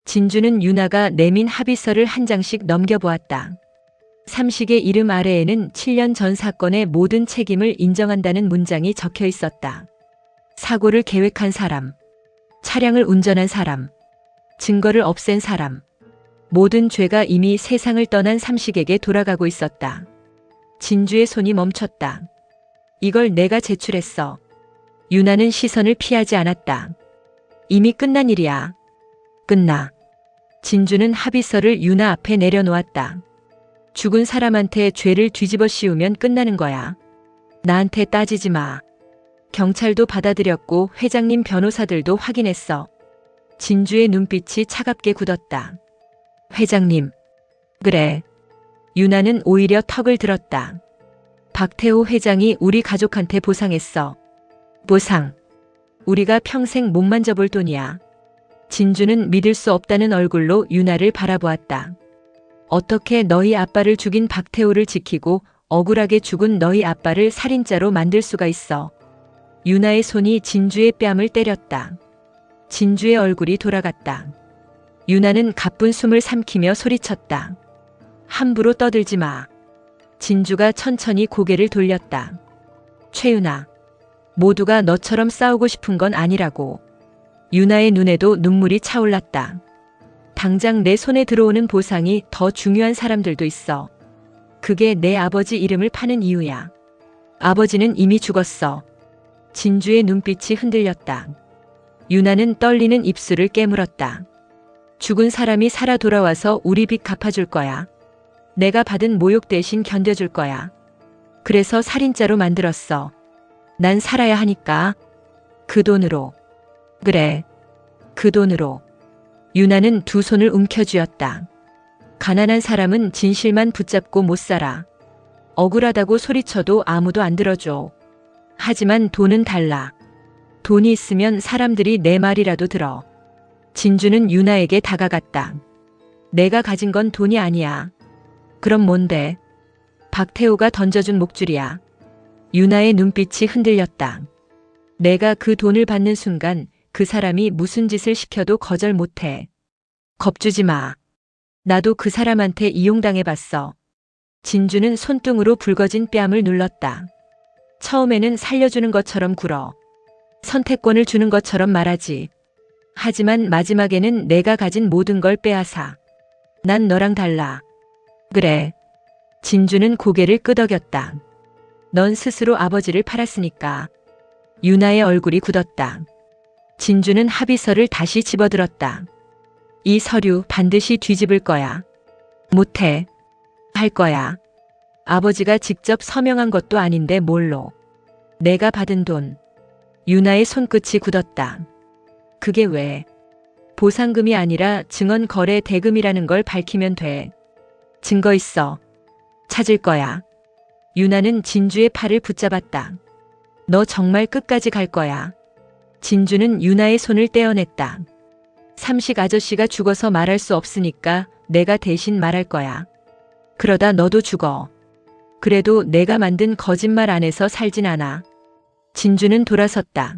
진주는 유나가 내민 합의서를 한 장씩 넘겨보았다. 삼식의 이름 아래에는 7년 전 사건의 모든 책임을 인정한다는 문장이 적혀 있었다. 사고를 계획한 사람, 차량을 운전한 사람, 증거를 없앤 사람, 모든 죄가 이미 세상을 떠난 삼식에게 돌아가고 있었다. 진주의 손이 멈췄다. 이걸 내가 제출했어. 유나는 시선을 피하지 않았다. 이미 끝난 일이야. 끝나. 진주는 합의서를 유나 앞에 내려놓았다. 죽은 사람한테 죄를 뒤집어 씌우면 끝나는 거야. 나한테 따지지 마. 경찰도 받아들였고 회장님 변호사들도 확인했어. 진주의 눈빛이 차갑게 굳었다. 회장님. 그래. 유나는 오히려 턱을 들었다. 박태호 회장이 우리 가족한테 보상했어. 보상. 우리가 평생 못 만져볼 돈이야. 진주는 믿을 수 없다는 얼굴로 유나를 바라보았다. 어떻게 너희 아빠를 죽인 박태호를 지키고 억울하게 죽은 너희 아빠를 살인자로 만들 수가 있어. 유나의 손이 진주의 뺨을 때렸다. 진주의 얼굴이 돌아갔다. 유나는 가쁜 숨을 삼키며 소리쳤다. 함부로 떠들지 마. 진주가 천천히 고개를 돌렸다. 최유나, 모두가 너처럼 싸우고 싶은 건 아니라고. 유나의 눈에도 눈물이 차올랐다. 당장 내 손에 들어오는 보상이 더 중요한 사람들도 있어. 그게 내 아버지 이름을 파는 이유야. 아버지는 이미 죽었어. 진주의 눈빛이 흔들렸다. 유나는 떨리는 입술을 깨물었다. 죽은 사람이 살아 돌아와서 우리 빚 갚아줄 거야. 내가 받은 모욕 대신 견뎌줄 거야. 그래서 살인자로 만들었어. 난 살아야 하니까. 그 돈으로. 그래. 그 돈으로. 유나는 두 손을 움켜쥐었다. 가난한 사람은 진실만 붙잡고 못 살아. 억울하다고 소리쳐도 아무도 안 들어줘. 하지만 돈은 달라. 돈이 있으면 사람들이 내 말이라도 들어. 진주는 유나에게 다가갔다. 내가 가진 건 돈이 아니야. 그럼 뭔데? 박태호가 던져준 목줄이야. 유나의 눈빛이 흔들렸다. 내가 그 돈을 받는 순간 그 사람이 무슨 짓을 시켜도 거절 못해. 겁주지 마. 나도 그 사람한테 이용당해봤어. 진주는 손등으로 붉어진 뺨을 눌렀다. 처음에는 살려주는 것처럼 굴어. 선택권을 주는 것처럼 말하지. 하지만 마지막에는 내가 가진 모든 걸 빼앗아. 난 너랑 달라. 그래. 진주는 고개를 끄덕였다. 넌 스스로 아버지를 팔았으니까. 유나의 얼굴이 굳었다. 진주는 합의서를 다시 집어들었다. 이 서류 반드시 뒤집을 거야. 못해. 할 거야. 아버지가 직접 서명한 것도 아닌데 뭘로. 내가 받은 돈. 유나의 손끝이 굳었다. 그게 왜? 보상금이 아니라 증언 거래 대금이라는 걸 밝히면 돼. 증거 있어. 찾을 거야. 유나는 진주의 팔을 붙잡았다. 너 정말 끝까지 갈 거야. 진주는 유나의 손을 떼어냈다. 삼식 아저씨가 죽어서 말할 수 없으니까 내가 대신 말할 거야. 그러다 너도 죽어. 그래도 내가 만든 거짓말 안에서 살진 않아. 진주는 돌아섰다.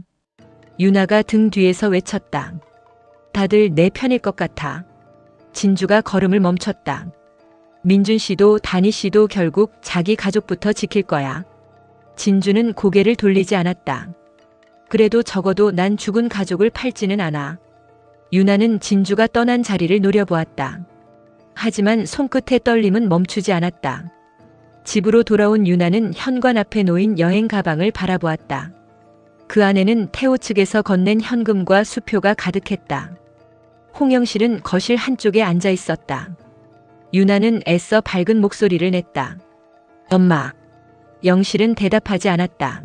유나가 등 뒤에서 외쳤다. 다들 내 편일 것 같아. 진주가 걸음을 멈췄다. 민준 씨도 다니 씨도 결국 자기 가족부터 지킬 거야. 진주는 고개를 돌리지 않았다. 그래도 적어도 난 죽은 가족을 팔지는 않아. 유나는 진주가 떠난 자리를 노려보았다. 하지만 손끝의 떨림은 멈추지 않았다. 집으로 돌아온 유나는 현관 앞에 놓인 여행 가방을 바라보았다. 그 안에는 태호 측에서 건넨 현금과 수표가 가득했다. 홍영실은 거실 한쪽에 앉아 있었다. 유나는 애써 밝은 목소리를 냈다. 엄마. 영실은 대답하지 않았다.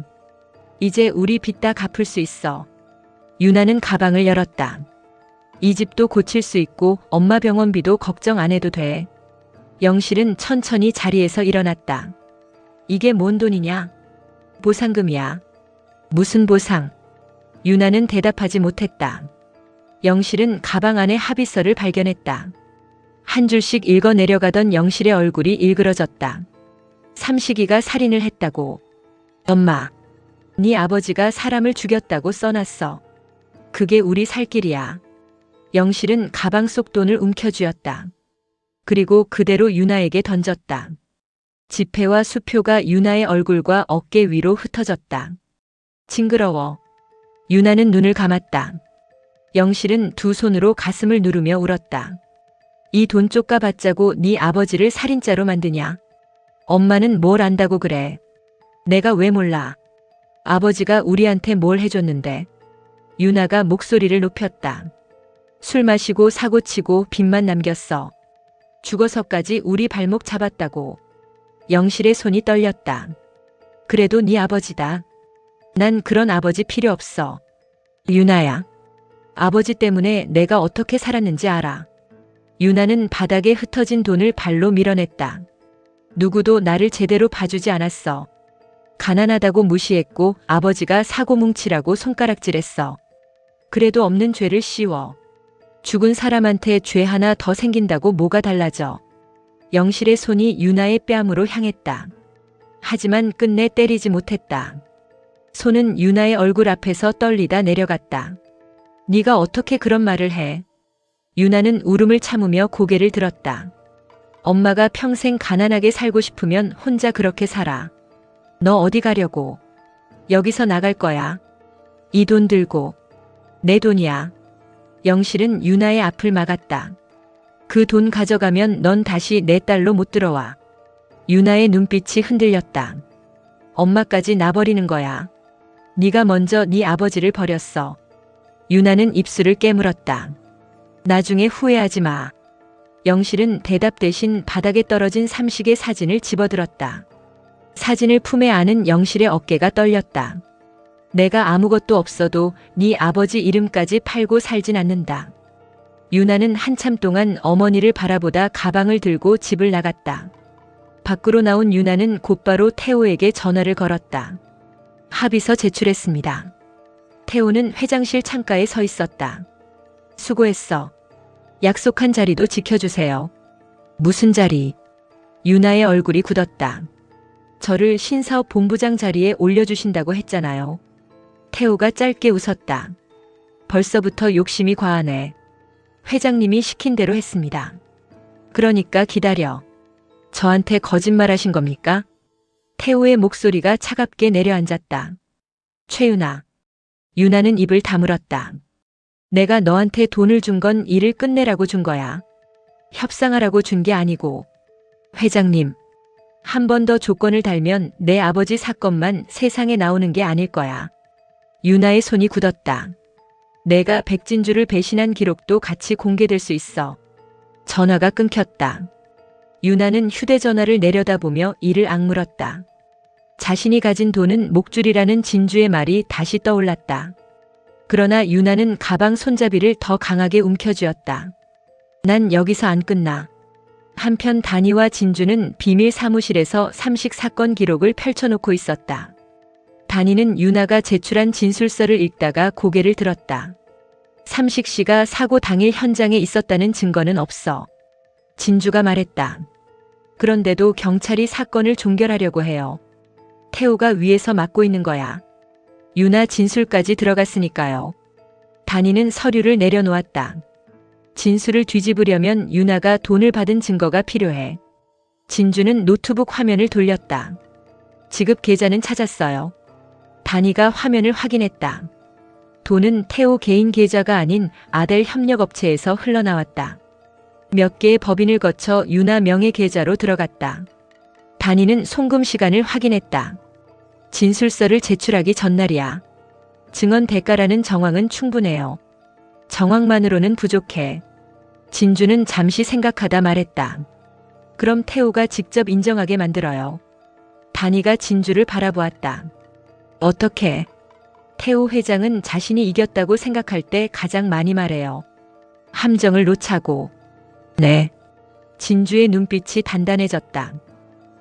이제 우리 빚 다 갚을 수 있어. 유나는 가방을 열었다. 이 집도 고칠 수 있고 엄마 병원비도 걱정 안 해도 돼. 영실은 천천히 자리에서 일어났다. 이게 뭔 돈이냐? 보상금이야. 무슨 보상? 유나는 대답하지 못했다. 영실은 가방 안에 합의서를 발견했다. 한 줄씩 읽어 내려가던 영실의 얼굴이 일그러졌다. 삼식이가 살인을 했다고. 엄마. 네 아버지가 사람을 죽였다고 써놨어. 그게 우리 살 길이야. 영실은 가방 속 돈을 움켜쥐었다. 그리고 그대로 유나에게 던졌다. 지폐와 수표가 유나의 얼굴과 어깨 위로 흩어졌다. 징그러워. 유나는 눈을 감았다. 영실은 두 손으로 가슴을 누르며 울었다. 이 돈 쪼까 받자고 네 아버지를 살인자로 만드냐? 엄마는 뭘 안다고 그래? 내가 왜 몰라? 아버지가 우리한테 뭘 해줬는데? 유나가 목소리를 높였다. 술 마시고 사고치고 빚만 남겼어. 죽어서까지 우리 발목 잡았다고. 영실의 손이 떨렸다. 그래도 네 아버지다. 난 그런 아버지 필요 없어. 유나야. 아버지 때문에 내가 어떻게 살았는지 알아. 유나는 바닥에 흩어진 돈을 발로 밀어냈다. 누구도 나를 제대로 봐주지 않았어. 가난하다고 무시했고 아버지가 사고뭉치라고 손가락질했어. 그래도 없는 죄를 씌워. 죽은 사람한테 죄 하나 더 생긴다고 뭐가 달라져. 영실의 손이 유나의 뺨으로 향했다. 하지만 끝내 때리지 못했다. 손은 유나의 얼굴 앞에서 떨리다 내려갔다. 네가 어떻게 그런 말을 해? 유나는 울음을 참으며 고개를 들었다. 엄마가 평생 가난하게 살고 싶으면 혼자 그렇게 살아. 너 어디 가려고? 여기서 나갈 거야. 이 돈 들고. 내 돈이야. 영실은 유나의 앞을 막았다. 그 돈 가져가면 넌 다시 내 딸로 못 들어와. 유나의 눈빛이 흔들렸다. 엄마까지 놔버리는 거야. 네가 먼저 네 아버지를 버렸어. 유나는 입술을 깨물었다. 나중에 후회하지 마. 영실은 대답 대신 바닥에 떨어진 삼식의 사진을 집어들었다. 사진을 품에 안은 영실의 어깨가 떨렸다. 내가 아무것도 없어도 네 아버지 이름까지 팔고 살진 않는다. 유나는 한참 동안 어머니를 바라보다 가방을 들고 집을 나갔다. 밖으로 나온 유나는 곧바로 태호에게 전화를 걸었다. 합의서 제출했습니다. 태호는 회장실 창가에 서 있었다. 수고했어. 약속한 자리도 지켜주세요. 무슨 자리? 유나의 얼굴이 굳었다. 저를 신사업 본부장 자리에 올려주신다고 했잖아요. 태호가 짧게 웃었다. 벌써부터 욕심이 과하네. 회장님이 시킨 대로 했습니다. 그러니까 기다려. 저한테 거짓말하신 겁니까? 태호의 목소리가 차갑게 내려앉았다. 최유나. 유나는 입을 다물었다. 내가 너한테 돈을 준 건 일을 끝내라고 준 거야. 협상하라고 준 게 아니고. 회장님. 한 번 더 조건을 달면 내 아버지 사건만 세상에 나오는 게 아닐 거야. 유나의 손이 굳었다. 내가 백진주를 배신한 기록도 같이 공개될 수 있어. 전화가 끊겼다. 유나는 휴대전화를 내려다보며 이를 악물었다. 자신이 가진 돈은 목줄이라는 진주의 말이 다시 떠올랐다. 그러나 유나는 가방 손잡이를 더 강하게 움켜쥐었다. 난 여기서 안 끝나. 한편 다니와 진주는 비밀 사무실에서 삼식 사건 기록을 펼쳐놓고 있었다. 다니는 유나가 제출한 진술서를 읽다가 고개를 들었다. 삼식 씨가 사고 당일 현장에 있었다는 증거는 없어. 진주가 말했다. 그런데도 경찰이 사건을 종결하려고 해요. 태호가 위에서 막고 있는 거야. 유나 진술까지 들어갔으니까요. 다니는 서류를 내려놓았다. 진술을 뒤집으려면 유나가 돈을 받은 증거가 필요해. 진주는 노트북 화면을 돌렸다. 지급 계좌는 찾았어요. 다니가 화면을 확인했다. 돈은 태호 개인 계좌가 아닌 아델 협력업체에서 흘러나왔다. 몇 개의 법인을 거쳐 유나 명의 계좌로 들어갔다. 다니는 송금 시간을 확인했다. 진술서를 제출하기 전날이야. 증언 대가라는 정황은 충분해요. 정황만으로는 부족해. 진주는 잠시 생각하다 말했다. 그럼 태호가 직접 인정하게 만들어요. 다니가 진주를 바라보았다. 어떻게? 태호 회장은 자신이 이겼다고 생각할 때 가장 많이 말해요. 함정을 놓자고. 네. 진주의 눈빛이 단단해졌다.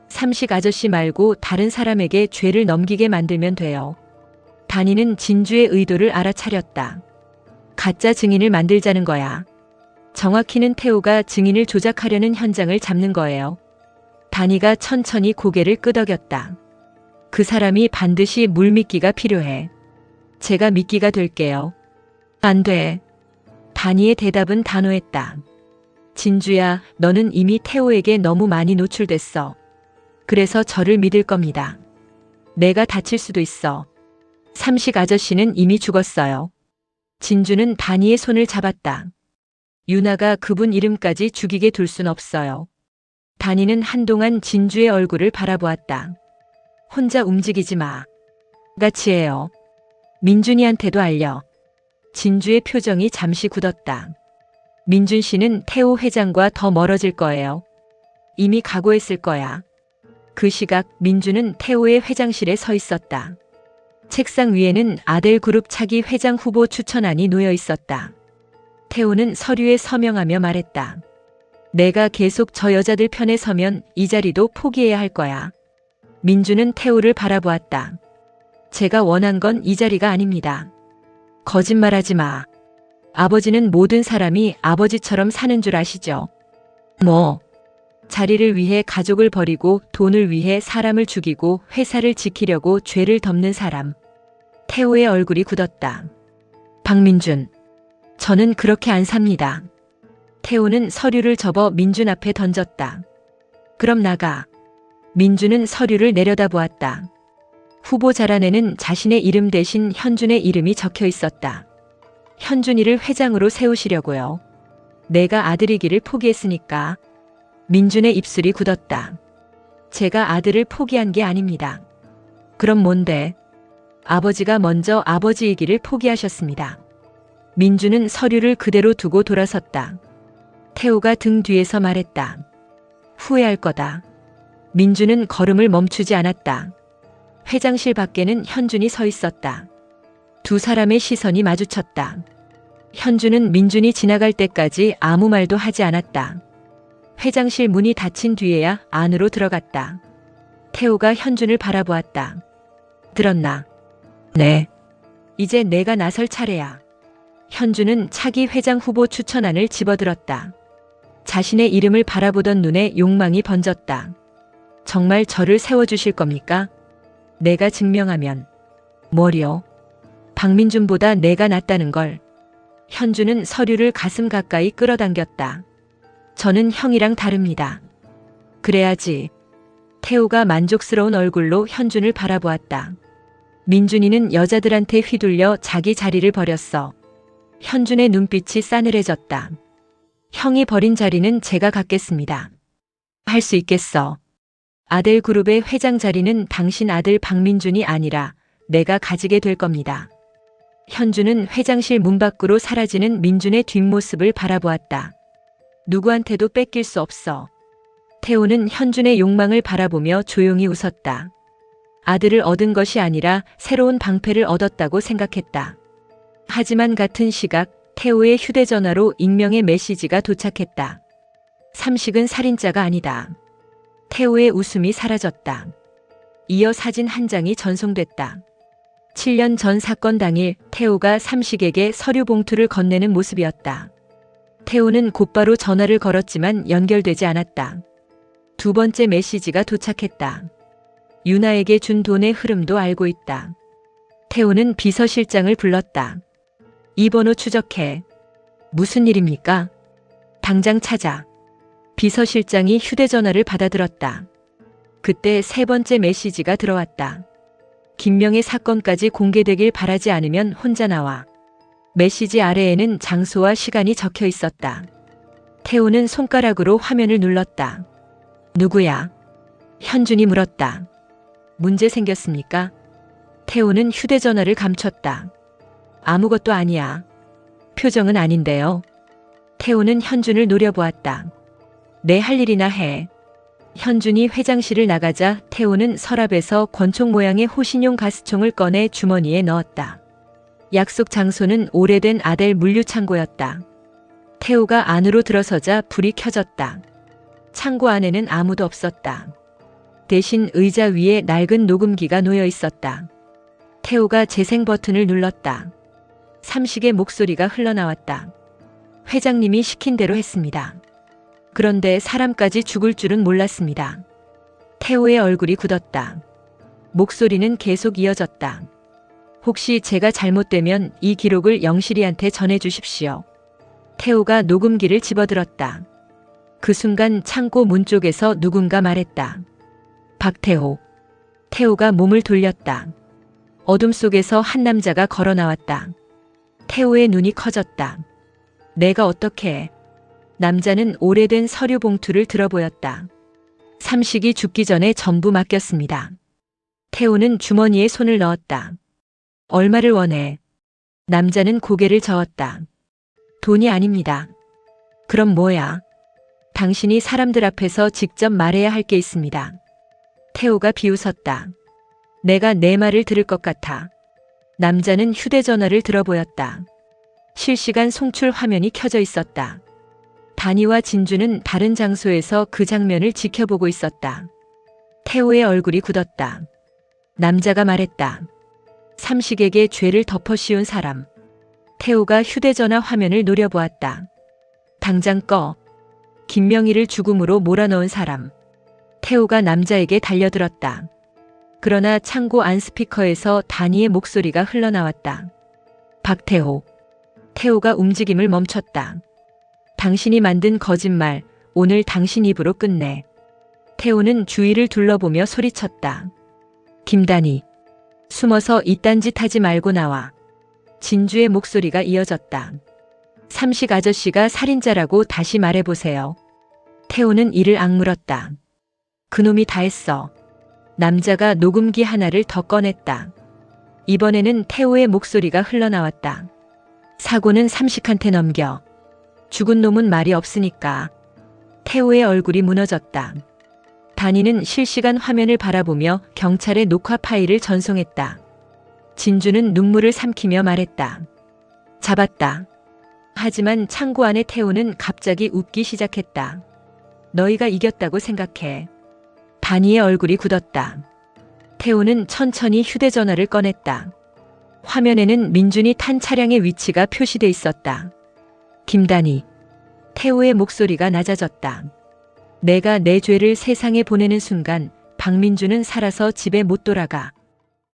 삼식 아저씨 말고 다른 사람에게 죄를 넘기게 만들면 돼요. 다니는 진주의 의도를 알아차렸다. 가짜 증인을 만들자는 거야. 정확히는 태호가 증인을 조작하려는 현장을 잡는 거예요. 다니가 천천히 고개를 끄덕였다. 그 사람이 반드시 물미끼가 필요해. 제가 미끼가 될게요. 안 돼. 단이의 대답은 단호했다. 진주야, 너는 이미 태호에게 너무 많이 노출됐어. 그래서 저를 믿을 겁니다. 내가 다칠 수도 있어. 삼식 아저씨는 이미 죽었어요. 진주는 단이의 손을 잡았다. 유나가 그분 이름까지 죽이게 둘 순 없어요. 단이는 한동안 진주의 얼굴을 바라보았다. 혼자 움직이지 마. 같이 해요. 민준이한테도 알려. 진주의 표정이 잠시 굳었다. 민준 씨는 태호 회장과 더 멀어질 거예요. 이미 각오했을 거야. 그 시각 민준은 태호의 회장실에 서 있었다. 책상 위에는 아델그룹 차기 회장 후보 추천안이 놓여 있었다. 태호는 서류에 서명하며 말했다. 내가 계속 저 여자들 편에 서면 이 자리도 포기해야 할 거야. 민준은 태호를 바라보았다. 제가 원한 건 이 자리가 아닙니다. 거짓말하지 마. 아버지는 모든 사람이 아버지처럼 사는 줄 아시죠? 뭐? 자리를 위해 가족을 버리고 돈을 위해 사람을 죽이고 회사를 지키려고 죄를 덮는 사람. 태호의 얼굴이 굳었다. 박민준. 저는 그렇게 안 삽니다. 태호는 서류를 접어 민준 앞에 던졌다. 그럼 나가. 민준은 서류를 내려다보았다. 후보 자란에는 자신의 이름 대신 현준의 이름이 적혀 있었다. 현준이를 회장으로 세우시려고요. 내가 아들이기를 포기했으니까. 민준의 입술이 굳었다. 제가 아들을 포기한 게 아닙니다. 그럼 뭔데? 아버지가 먼저 아버지이기를 포기하셨습니다. 민준은 서류를 그대로 두고 돌아섰다. 태호가 등 뒤에서 말했다. 후회할 거다. 민준은 걸음을 멈추지 않았다. 회장실 밖에는 현준이 서 있었다. 두 사람의 시선이 마주쳤다. 현준은 민준이 지나갈 때까지 아무 말도 하지 않았다. 회장실 문이 닫힌 뒤에야 안으로 들어갔다. 태호가 현준을 바라보았다. 들었나? 네. 이제 내가 나설 차례야. 현준은 차기 회장 후보 추천안을 집어들었다. 자신의 이름을 바라보던 눈에 욕망이 번졌다. 정말 저를 세워주실 겁니까? 내가 증명하면. 뭘요? 박민준보다 내가 낫다는 걸. 현준은 서류를 가슴 가까이 끌어당겼다. 저는 형이랑 다릅니다. 그래야지. 태호가 만족스러운 얼굴로 현준을 바라보았다. 민준이는 여자들한테 휘둘려 자기 자리를 버렸어. 현준의 눈빛이 싸늘해졌다. 형이 버린 자리는 제가 갖겠습니다. 할 수 있겠어. 아델그룹의 회장 자리는 당신 아들 박민준이 아니라 내가 가지게 될 겁니다. 현준은 회장실 문 밖으로 사라지는 민준의 뒷모습을 바라보았다. 누구한테도 뺏길 수 없어. 태호는 현준의 욕망을 바라보며 조용히 웃었다. 아들을 얻은 것이 아니라 새로운 방패를 얻었다고 생각했다. 하지만 같은 시각 태호의 휴대전화로 익명의 메시지가 도착했다. 삼식은 살인자가 아니다. 태호의 웃음이 사라졌다. 이어 사진 한 장이 전송됐다. 7년 전 사건 당일 태호가 삼식에게 서류 봉투를 건네는 모습이었다. 태호는 곧바로 전화를 걸었지만 연결되지 않았다. 두 번째 메시지가 도착했다. 유나에게 준 돈의 흐름도 알고 있다. 태호는 비서실장을 불렀다. 이 번호 추적해. 무슨 일입니까? 당장 찾아. 비서실장이 휴대전화를 받아들었다. 그때 세 번째 메시지가 들어왔다. 김명의 사건까지 공개되길 바라지 않으면 혼자 나와. 메시지 아래에는 장소와 시간이 적혀 있었다. 태호는 손가락으로 화면을 눌렀다. 누구야? 현준이 물었다. 문제 생겼습니까? 태호는 휴대전화를 감췄다. 아무것도 아니야. 표정은 아닌데요. 태호는 현준을 노려보았다. 내 할 일이나 해. 현준이 회장실을 나가자 태호는 서랍에서 권총 모양의 호신용 가스총을 꺼내 주머니에 넣었다. 약속 장소는 오래된 아델 물류창고였다. 태호가 안으로 들어서자 불이 켜졌다. 창고 안에는 아무도 없었다. 대신 의자 위에 낡은 녹음기가 놓여 있었다. 태호가 재생 버튼을 눌렀다. 삼식의 목소리가 흘러나왔다. 회장님이 시킨 대로 했습니다. 그런데 사람까지 죽을 줄은 몰랐습니다. 태호의 얼굴이 굳었다. 목소리는 계속 이어졌다. 혹시 제가 잘못되면 이 기록을 영실이한테 전해 주십시오. 태호가 녹음기를 집어들었다. 그 순간 창고 문 쪽에서 누군가 말했다. 박태호. 태호가 몸을 돌렸다. 어둠 속에서 한 남자가 걸어 나왔다. 태호의 눈이 커졌다. 내가 어떻게 해? 남자는 오래된 서류 봉투를 들어 보였다. 삼식이 죽기 전에 전부 맡겼습니다. 태호는 주머니에 손을 넣었다. 얼마를 원해? 남자는 고개를 저었다. 돈이 아닙니다. 그럼 뭐야? 당신이 사람들 앞에서 직접 말해야 할 게 있습니다. 태호가 비웃었다. 내가 내 말을 들을 것 같아. 남자는 휴대전화를 들어 보였다. 실시간 송출 화면이 켜져 있었다. 단이와 진주는 다른 장소에서 그 장면을 지켜보고 있었다. 태호의 얼굴이 굳었다. 남자가 말했다. 삼식에게 죄를 덮어 씌운 사람. 태호가 휴대전화 화면을 노려보았다. 당장 꺼. 김명희를 죽음으로 몰아넣은 사람. 태호가 남자에게 달려들었다. 그러나 창고 안 스피커에서 단이의 목소리가 흘러나왔다. 박태호. 태호가 움직임을 멈췄다. 당신이 만든 거짓말, 오늘 당신 입으로 끝내. 태호는 주위를 둘러보며 소리쳤다. 김단이. 숨어서 이딴 짓 하지 말고 나와. 진주의 목소리가 이어졌다. 삼식 아저씨가 살인자라고 다시 말해보세요. 태호는 이를 악물었다. 그놈이 다 했어. 남자가 녹음기 하나를 더 꺼냈다. 이번에는 태호의 목소리가 흘러나왔다. 사고는 삼식한테 넘겨. 죽은 놈은 말이 없으니까. 태호의 얼굴이 무너졌다. 단이는 실시간 화면을 바라보며 경찰에 녹화 파일을 전송했다. 진주는 눈물을 삼키며 말했다. 잡았다. 하지만 창고 안의 태호는 갑자기 웃기 시작했다. 너희가 이겼다고 생각해. 단이의 얼굴이 굳었다. 태호는 천천히 휴대전화를 꺼냈다. 화면에는 민준이 탄 차량의 위치가 표시돼 있었다. 김단이. 태호의 목소리가 낮아졌다. 내가 내 죄를 세상에 보내는 순간 박민준은 살아서 집에 못 돌아가.